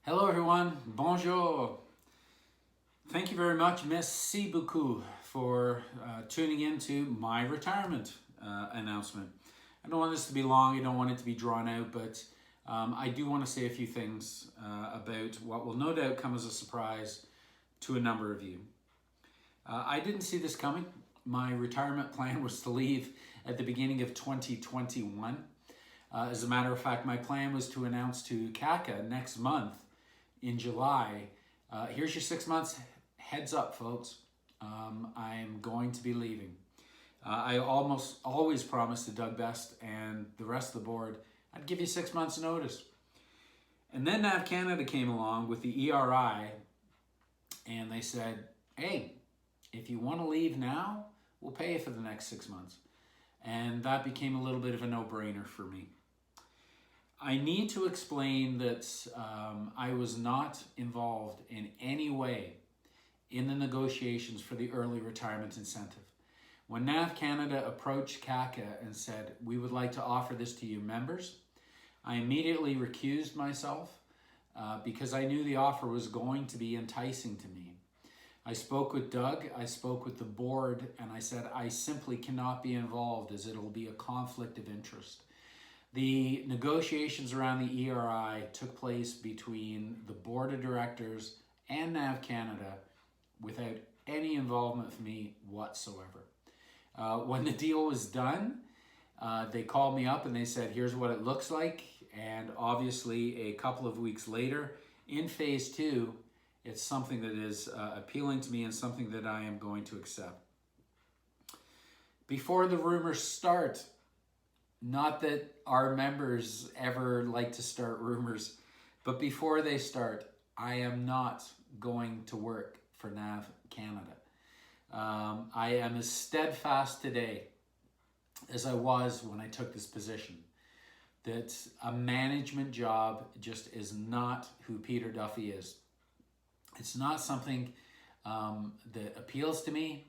Hello everyone, bonjour. Thank you very much, merci beaucoup, for tuning in to my retirement announcement. I don't want this to be long, I don't want it to be drawn out, but I do want to say a few things about what will no doubt come as a surprise to a number of you. I didn't see this coming. My retirement plan was to leave at the beginning of 2021. As a matter of fact, my plan was to announce to CACA next month in July, here's your 6 months heads up, folks. I'm going to be leaving. I almost always promised to Doug Best and the rest of the board, I'd give you 6 months notice. And then NAV Canada came along with the ERI and they said, hey, if you want to leave now, we'll pay you for the next 6 months. And that became a little bit of a no-brainer for me. I need to explain that I was not involved in any way in the negotiations for the early retirement incentive. When NAV Canada approached CACA and said, we would like to offer this to you members, I immediately recused myself because I knew the offer was going to be enticing to me. I spoke with Doug, I spoke with the board, and I said, I simply cannot be involved as it'll be a conflict of interest. The negotiations around the ERI took place between the board of directors and NAV Canada without any involvement from me whatsoever. When the deal was done, they called me up and they said, here's what it looks like. And obviously a couple of weeks later, in phase 2, it's something that is appealing to me and something that I am going to accept. Before the rumors start, not that our members ever like to start rumors, but before they start, I am not going to work for NAV Canada. I am as steadfast today as I was when I took this position, that a management job just is not who Peter Duffey is. It's not something that appeals to me.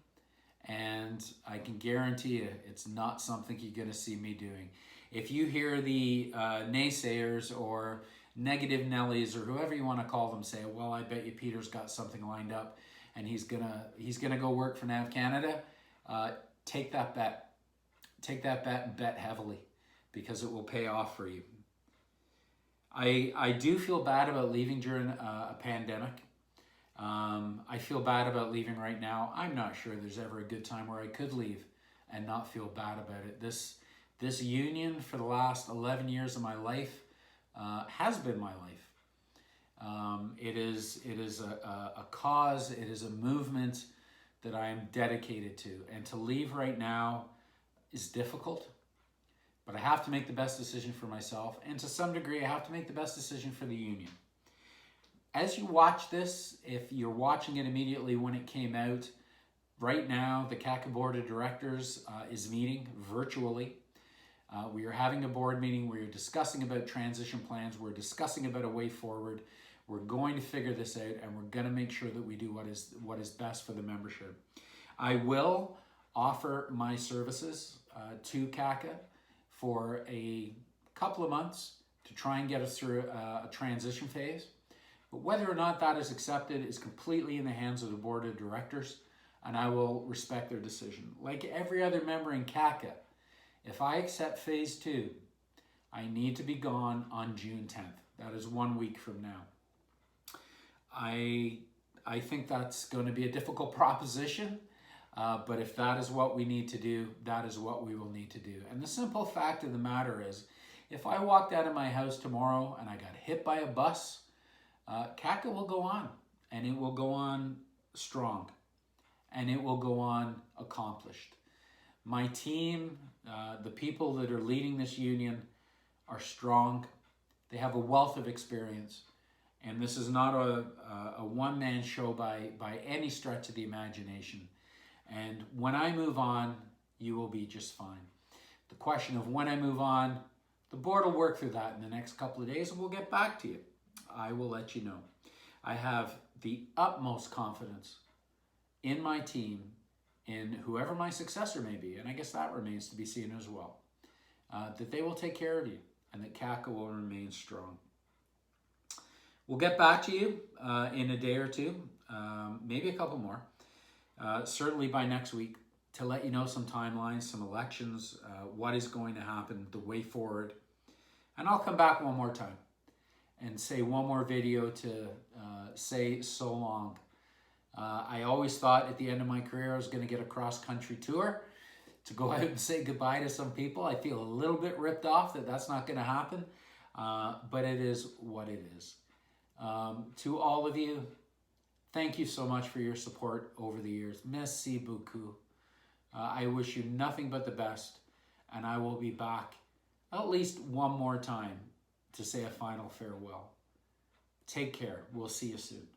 And I can guarantee you, it's not something you're going to see me doing. If you hear the naysayers or negative Nellies or whoever you want to call them say, well, I bet you Peter's got something lined up and he's gonna go work for NAV Canada, take that bet. Take that bet and bet heavily because it will pay off for you. I do feel bad about leaving during a pandemic. I feel bad about leaving right now. I'm not sure there's ever a good time where I could leave and not feel bad about it. This union for the last 11 years of my life has been my life. It is a cause, it is a movement that I am dedicated to. And to leave right now is difficult, but I have to make the best decision for myself. And to some degree, I have to make the best decision for the union. As you watch this, if you're watching it immediately when it came out, right now the CACA Board of Directors is meeting virtually. We are having a board meeting where you're discussing about transition plans. We're discussing about a way forward. We're going to figure this out and we're going to make sure that we do what is best for the membership. I will offer my services to CACA for a couple of months to try and get us through a transition phase. But whether or not that is accepted is completely in the hands of the board of directors, and I will respect their decision. Like every other member in CACA, if I accept phase 2, I need to be gone on June 10th. That is 1 week from now. I think that's going to be a difficult proposition, but if that is what we need to do, that is what we will need to do. And the simple fact of the matter is, if I walked out of my house tomorrow and I got hit by a bus, CACA will go on, and it will go on strong, and it will go on accomplished. My team, the people that are leading this union, are strong. They have a wealth of experience, and this is not a one-man show by any stretch of the imagination. And when I move on, you will be just fine. The question of when I move on, the board will work through that in the next couple of days, and we'll get back to you. I will let you know. I have the utmost confidence in my team, in whoever my successor may be, and I guess that remains to be seen as well, that they will take care of you and that CACA will remain strong. we'll get back to you in a day or two, maybe a couple more, certainly by next week, to let you know some timelines, some elections, what is going to happen, the way forward. And I'll come back one more time and say one more video to say so long. I always thought at the end of my career I was going to get a cross-country tour to go out and say goodbye to some people. I feel a little bit ripped off that that's not going to happen, but it is what it is. To all of you, thank you so much for your support over the years. Merci beaucoup. I wish you nothing but the best, and I will be back at least one more time to say a final farewell. Take care. We'll see you soon.